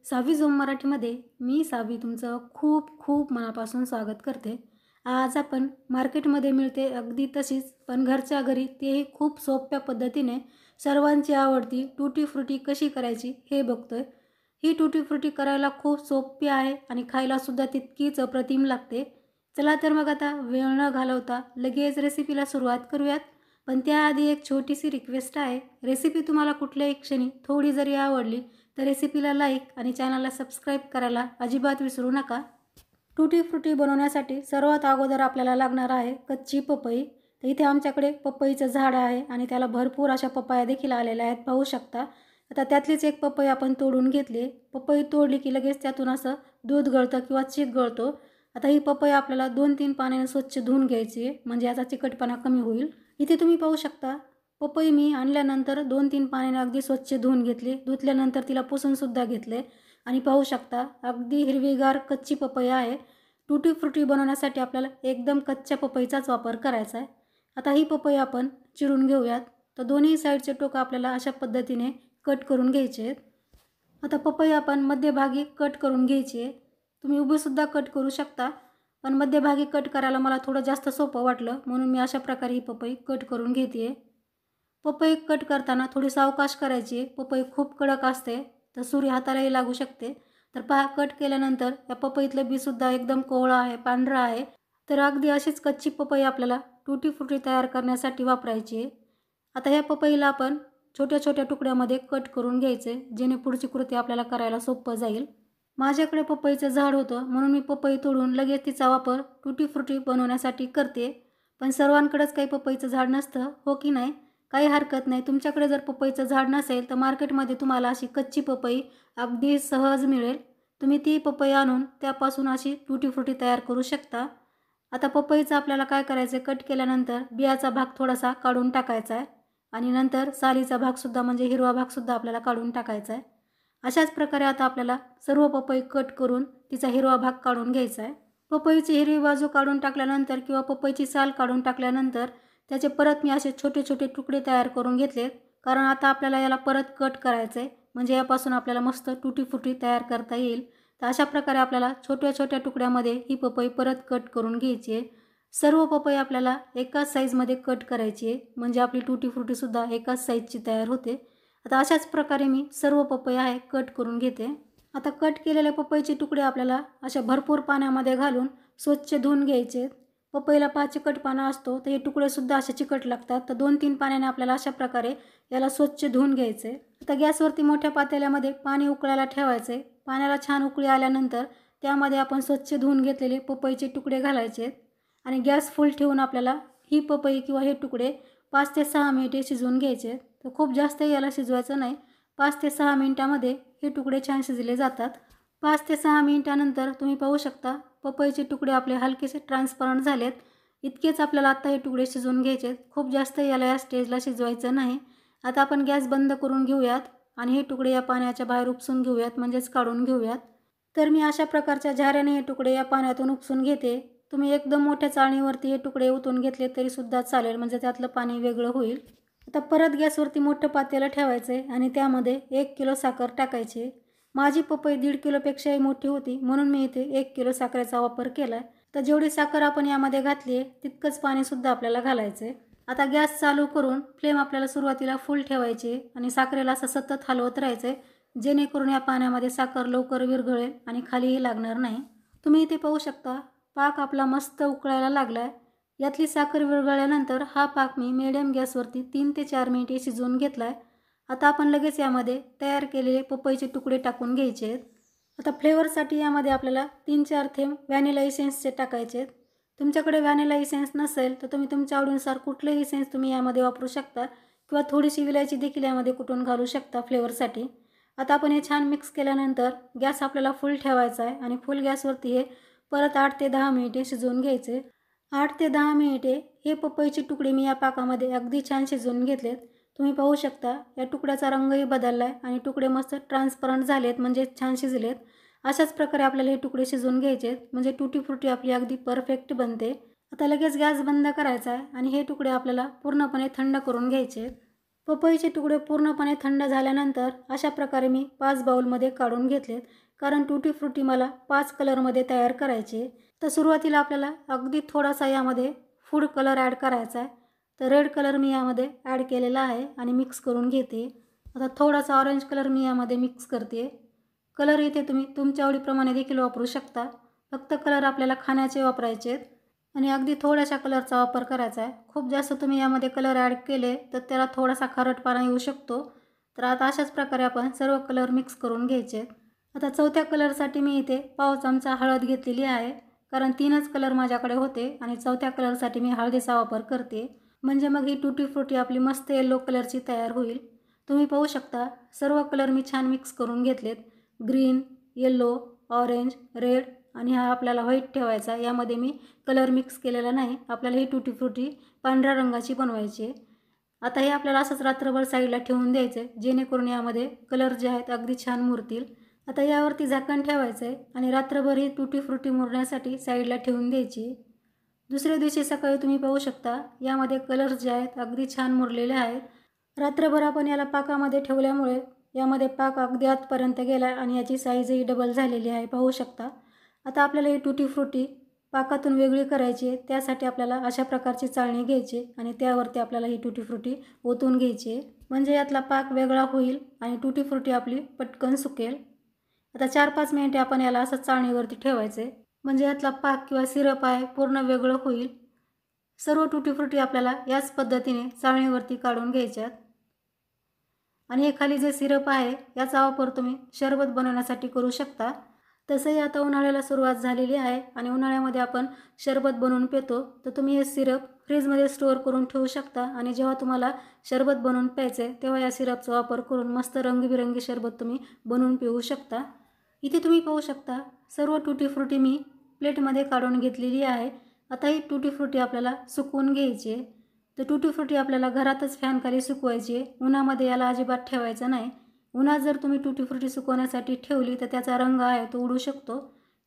सावी zone मराठीमध्ये मी सावी तुमचं खूप खूप मनापासून स्वागत करते। आज आपण मार्केटमध्ये मिळते अगदी तशीच पण घरच्या घरी तेही खूप सोप्या पद्धतीने सर्वांची आवडती टूटी फ्रुटी कशी करायची हे बघतोय। ही टूटी फ्रुटी करायला खूप सोपी आहे आणि खायला सुद्धा तितकीच अप्रतिम लागते। चला तर मग आता वेळ न घालवता लगेच रेसिपीला सुरुवात करूयात। पण त्याआधी एक छोटीशी रिक्वेस्ट आहे, रेसिपी तुम्हाला कुठल्याही क्षणी थोडी जरी आवडली तर रेसिपीला लाईक आणि चॅनलला सबस्क्राईब करायला अजिबात विसरू नका। टूटी फ्रुटी बनवण्यासाठी सर्वात अगोदर आपल्याला लागणार आहे कच्ची पपई। तर इथे आमच्याकडे पपईचं झाड आहे आणि त्याला भरपूर अशा पपया देखील आलेल्या आहेत, पाहू शकता। आता त्यातलीच एक पपई आपण तोडून घेतली। पपई तोडली की लगेच त्यातून असं दूध गळतं किंवा चीक गळतो। आता ही पपई आपल्याला 2-3 पाण्याने स्वच्छ धुवून घ्यायची म्हणजे याचा चिकटपणा कमी होईल। इथे तुम्ही पाहू शकता पपई मी आणल्यानंतर 2-3 पाण्याने अगदी स्वच्छ धुवून घेतली। धुतल्यानंतर तिला पुसून सुद्धा घेतले आणि पाहू शकता अगदी हिरवीगार कच्ची पपई आहे। टूटी फ्रुटी बनवण्यासाठी आपल्याला एकदम कच्च्या पपईचाच वापर करायचा आहे। आता ही पपई आपण चिरून घेऊयात। तर दोन्ही साईडचे टोक आपल्याला अशा पद्धतीने कट करून घ्यायचे आहेत। आता पपई आपण मध्यभागी कट करून घ्यायची आहे। तुम्ही उभी सुद्धा कट करू शकता, पण मध्यभागी कट करायला मला थोडं जास्त सोपं वाटलं म्हणून मी अशा प्रकारे ही पपई कट करून घेते। पपई कट करताना थोडी सावकाश करायची। पपई खूप कडक असते तर सुरी हातालाही लागू शकते। तर पहा कट केल्यानंतर या पपईतलं बी सुद्धा एकदम कोवळं आहे, पांढरं आहे। तर अगदी अशीच कच्ची पपई आपल्याला टूटी फ्रुटी तयार करण्यासाठी वापरायची आहे। आता ह्या पपईला आपण छोट्या छोट्या तुकड्यामध्ये कट करून घ्यायचे जेणे पुढची कृती आपल्याला करायला सोपं जाईल। माझ्याकडे पपईचं झाड होतं म्हणून मी पपई तोडून लगेच तिचा वापर टूटी फ्रुटी बनवण्यासाठी करते। पण सर्वांकडेच काही पपईचं झाड नसतं, हो की नाही? काही हरकत नाही। तुमच्याकडे जर पपईचं झाड नसेल तर मार्केटमध्ये तुम्हाला अशी कच्ची पपई अगदी सहज मिळेल। तुम्ही ती पपई आणून त्यापासून अशी टूटी फ्रुटी तयार करू शकता। आता पपईचं आपल्याला काय करायचं आहे, कट केल्यानंतर बियाचा भाग थोडासा काढून टाकायचा आहे आणि नंतर सालीचा भागसुद्धा म्हणजे हिरवा भागसुद्धा आपल्याला काढून टाकायचा आहे। अशाच प्रकारे आता आपल्याला सर्व पपई कट करून तिचा हिरवा भाग काढून घ्यायचा आहे। पपईची हिरवी बाजू काढून टाकल्यानंतर किंवा पपईची साल काढून टाकल्यानंतर त्याचे परत मी असे छोटे छोटे तुकडे तयार करून घेतलेत, कारण आता आपल्याला याला परत कट करायचं आहे म्हणजे यापासून आपल्याला मस्त टूटी फ्रुटी तयार करता येईल। तर अशा प्रकारे आपल्याला छोट्या छोट्या तुकड्यामध्ये ही पपई परत कट करून घ्यायची आहे। सर्व पपई आपल्याला एकाच साईजमध्ये कट करायची आहे म्हणजे आपली टूटी फ्रुटीसुद्धा एकाच साईजची तयार होते। आता अशाच प्रकारे मी सर्व पपई आहे कट करून घेते। आता कट केलेले पपईचे तुकडे आपल्याला अशा भरपूर पाण्यामध्ये घालून स्वच्छ धुवून घ्यायचे। पपईला चिकटपणा असतो तर हे तुकडे सुद्धा असे चिकट लागतात। तर 2-3 पाण्याने आपल्याला अशा प्रकारे याला स्वच्छ धुवून घ्यायचे। आता गॅसवरती मोठ्या पातेल्यामध्ये पाणी उकळायला ठेवायचे। पाण्याला छान उकळी आल्यानंतर त्यामध्ये आपण स्वच्छ धुवून घेतलेले पपईचे तुकडे घालायचे आणि गॅस फुल ठेवून आपल्याला ही पपई किंवा हे तुकडे 5 ते 6 मिनिटे शिजवून घ्यायचे। तर खूप जास्त याला शिजवायचं नाही, 5 ते 6 मिनिटांमध्ये हे तुकडे छान शिजले जातात। 5 ते 6 मिनिटानंतर तुम्ही पाहू शकता पपईचे तुकडे आपले हलकेसे ट्रान्सपरंट झालेत। इतकेच आपल्याला आता हे तुकडे शिजवून घ्यायचे, खूप जास्त याला या स्टेजला शिजवायचं नाही। आता आपण गॅस बंद करून घेऊयात आणि हे तुकडे या पाण्याच्या बाहेर उपसून घेऊयात म्हणजेच काढून घेऊयात। तर मी अशा प्रकारच्या झाऱ्याने हे तुकडे या पाण्यातून उपसून घेते। तुम्ही एकदम मोठ्या चाळणीवरती हे तुकडे ओतून घेतले तरी सुद्धा चालेल म्हणजे त्यातलं पाणी वेगळं होईल। आता परत गॅसवरती मोठं पातेलं ठेवायचं आहे आणि त्यामध्ये 1 किलो साखर टाकायची। माझी पपई 1.5 किलोपेक्षाही मोठी होती म्हणून मी इथे 1 किलो साखरेचा वापर केला आहे। तर जेवढी साखर आपण यामध्ये घातली आहे तितकंच पाणीसुद्धा आपल्याला घालायचं आहे। आता गॅस चालू करून फ्लेम आपल्याला सुरुवातीला फुल ठेवायची आणि साखरेला असं सतत हलवत राहायचं आहे जेणेकरून या पाण्यामध्ये साखर लवकर विरघळेल आणि खालीही लागणार नाही। तुम्ही इथे पाहू शकता पाक आपला मस्त उकळायला लागला आहे। यातली साखर विरघळल्यानंतर हा पाक मी मिडियम गॅसवरती 3 ते 4 मिनिटे शिजवून घेतला आहे। आता आपण लगेच यामध्ये तयार केलेले पपईचे तुकडे टाकून घ्यायचे आहेत। आता फ्लेवरसाठी यामध्ये आपल्याला 3-4 थेंब व्हॅनिला इसेन्सचे टाकायचे आहेत। तुमच्याकडे व्हॅनिला इसेन्स नसेल तर तुम्ही तुमच्या आवडीनुसार कुठलेही इसेन्स तुम्ही यामध्ये वापरू शकता किंवा थोडीशी विलायची देखील यामध्ये कुटून घालू शकता फ्लेवरसाठी। आता आपण हे छान मिक्स केल्यानंतर गॅस आपल्याला फुल ठेवायचा आहे आणि फुल गॅसवरती हे परत 8 ते 10 मिनिटे शिजवून घ्यायचे। 8 ते 10 मिनिटे हे पपईचे तुकडे मी या पाकामध्ये अगदी छान शिजवून घेतलेत। तुम्ही पाहू शकता या तुकड्याचा रंगही बदलला आहे आणि तुकडे मस्त ट्रान्सपरंट झालेत म्हणजे छान शिजलेत। अशाच प्रकारे आपल्याला हे तुकडे शिजवून घ्यायचे म्हणजे टूटी फ्रुटी आपली अगदी परफेक्ट बनते। आता लगेच गॅस बंद करायचा आहे आणि हे तुकडे आपल्याला पूर्णपणे थंड करून घ्यायचे। पपईचे तुकडे पूर्णपणे थंड झाल्यानंतर अशा प्रकारे मी 5 बाउलमध्ये काढून घेतलेत, कारण टुटी फ्रुटी मला 5 कलरमध्ये तयार करायचे. तर सुरुवातीला आपल्याला अगदी थोडासा यामध्ये फूड कलर ॲड करायचा आहे. तर रेड कलर मी यामध्ये ॲड केलेला आहे आणि मिक्स करून घेते. आता थोडासा ऑरेंज कलर मी यामध्ये मिक्स करते. कलर इथे तुम्ही तुमच्या आवडीप्रमाणे देखील वापरू शकता. फक्त कलर आपल्याला खाण्याचे वापरायचे आहेत आणि अगदी थोड्याशा कलरचा वापर करायचा आहे. खूप जास्त तुम्ही यामध्ये कलर ॲड केले तर त्याला थोडासा खारटपणा येऊ शकतो. तर आता अशाच प्रकारे आपण सर्व कलर मिक्स करून घ्यायचे आहेत. आता चौथ्या कलरसाठी मी इथे पाव चमचा हळद घेतलेली आहे, कारण 3च कलर माझ्याकडे होते आणि चौथ्या कलरसाठी मी हळदीचा वापर करते. म्हणजे मग ही टुटी फ्रुटी आपली मस्त येलो कलरची तयार होईल. तुम्ही पाहू शकता सर्व कलर मी छान मिक्स करून घेतलेत. ग्रीन, येलो, ऑरेंज, रेड आणि हा आपल्याला व्हाईट ठेवायचा. यामध्ये मी कलर मिक्स केलेला नाही. आपल्याला ही टुटी फ्रुटी पांढऱ्या रंगाची बनवायची आहे. आता हे आपल्याला असंच रात्रभर साईडला ठेवून द्यायचं आहे, जेणेकरून यामध्ये कलर जे आहेत अगदी छान मुरतील. आता यावरती झाकण ठेवायचं आहे आणि रात्रभर ही टुटी फ्रुटी मुरण्यासाठी साईडला ठेवून द्यायची. दुसऱ्या दिवशी सकाळी तुम्ही पाहू शकता यामध्ये कलर्स जे आहेत अगदी छान मुरलेले आहेत. रात्रभर आपण याला पाकामध्ये ठेवल्यामुळे यामध्ये पाक अगदी आतपर्यंत गेला आणि याची साईजही डबल झालेली आहे, पाहू शकता. आता आपल्याला ही टुटी फ्रुटी पाकातून वेगळी करायची आहे. त्यासाठी आपल्याला अशा प्रकारची चाळणी घ्यायची आणि त्यावरती आपल्याला ही टुटी फ्रुटी ओतून घ्यायची आहे, म्हणजे यातला पाक वेगळा होईल आणि टुटी फ्रुटी आपली पटकन सुकेल. आता 4-5 मिनिटे आपण याला असं चाळणीवरती ठेवायचं आहे, म्हणजे यातला पाक किंवा सिरप आहे पूर्ण वेगळं होईल. सर्व टुटी फ्रुटी आपल्याला याच पद्धतीने चाळणीवरती काढून घ्यायच्यात आणि हे खाली जे सिरप आहे याचा वापर तुम्ही शरबत बनवण्यासाठी करू शकता. तसंही आता उन्हाळ्याला सुरुवात झालेली आहे आणि उन्हाळ्यामध्ये आपण शरबत बनवून पितो, तर तुम्ही हे सिरप फ्रीजमध्ये स्टोअर करून ठेवू शकता आणि जेव्हा तुम्हाला शरबत बनवून प्यायचं आहे तेव्हा या सिरपचा वापर करून मस्त रंगीबिरंगी शरबत तुम्ही बनवून पिऊ शकता. इथे तुम्ही पाहू शकता सर्व टुटी फ्रुटी मी प्लेटमध्ये काढून घेतलेली आहे. आता ही टुटी फ्रुटी आपल्याला सुकवून घ्यायची आहे. तर टुटी फ्रुटी आपल्याला घरातच फॅनखाली सुकवायची आहे, उन्हामध्ये याला अजिबात ठेवायचं नाही. उन्हात जर तुम्ही टुटी फ्रुटी सुकवण्यासाठी ठेवली तर त्याचा रंग आहे तो उडू शकतो.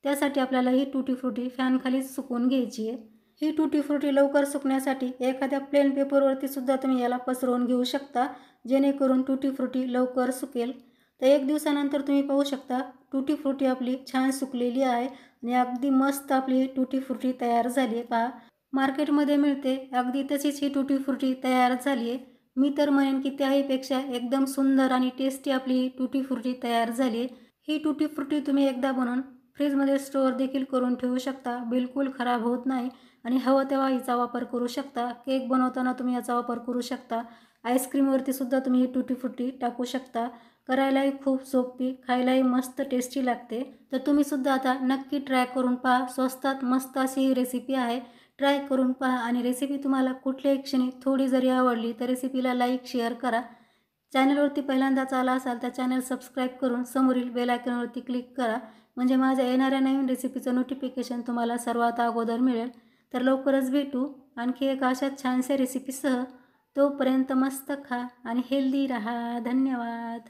त्यासाठी आपल्याला ही टुटी फ्रुटी फॅनखालीच सुकवून घ्यायची आहे. ही टुटी फ्रुटी लवकर सुकण्यासाठी एखाद्या प्लेन पेपरवरती सुद्धा तुम्ही याला पसरवून घेऊ शकता, जेणेकरून टुटी फ्रुटी लवकर सुकेल. तर 1 दिवसानंतर तुम्ही पाहू शकता टुटी फ्रुटी आपली छान सुकलेली आहे आणि अगदी मस्त आपली टुटी फ्रुटी तयार झाली आहे. पहा, मार्केटमध्ये मिळते अगदी तशीच ही टुटी फ्रुटी तयार झाली आहे. मी तर म्हणेन की त्याहीपेक्षा एकदम सुंदर आणि टेस्टी आपली ही टुटी फ्रुटी तयार झाली आहे. ही टुटी फ्रुटी तुम्ही एकदा बनवून फ्रीजमध्ये स्टोअर देखील करून ठेवू शकता, बिलकुल खराब होत नाही आणि हवं तेव्हा हिचा वापर करू शकता. केक बनवताना तुम्ही याचा वापर करू शकता. आईस्क्रीमवरती सुद्धा तुम्ही ही टुटी फ्रुटी टाकू शकता. करायलाही खूप सोपी, खायलाही मस्त टेस्टी लागते. तर तुम्ही सुद्धा आता नक्की ट्राय करून पहा. स्वस्तात मस्त अशी ही रेसिपी आहे. ट्राय करून पहा आणि रेसिपी तुम्हाला कुठल्याही क्षणी थोडी जरी आवडली तर रेसिपीला लाईक शेअर करा. चॅनलवरती पहिल्यांदाच आला असाल तर चॅनल सबस्क्राईब करून समोरील बेल आयकॉनवरती क्लिक करा, म्हणजे माझ्या येणाऱ्या नवीन रेसिपीचं नोटिफिकेशन तुम्हाला सर्वात अगोदर मिळेल. तर लवकरच भेटू आणखी एका अशा छानशा रेसिपीसह. तोपर्यंत मस्त खा आणि हेल्दी राहा. धन्यवाद.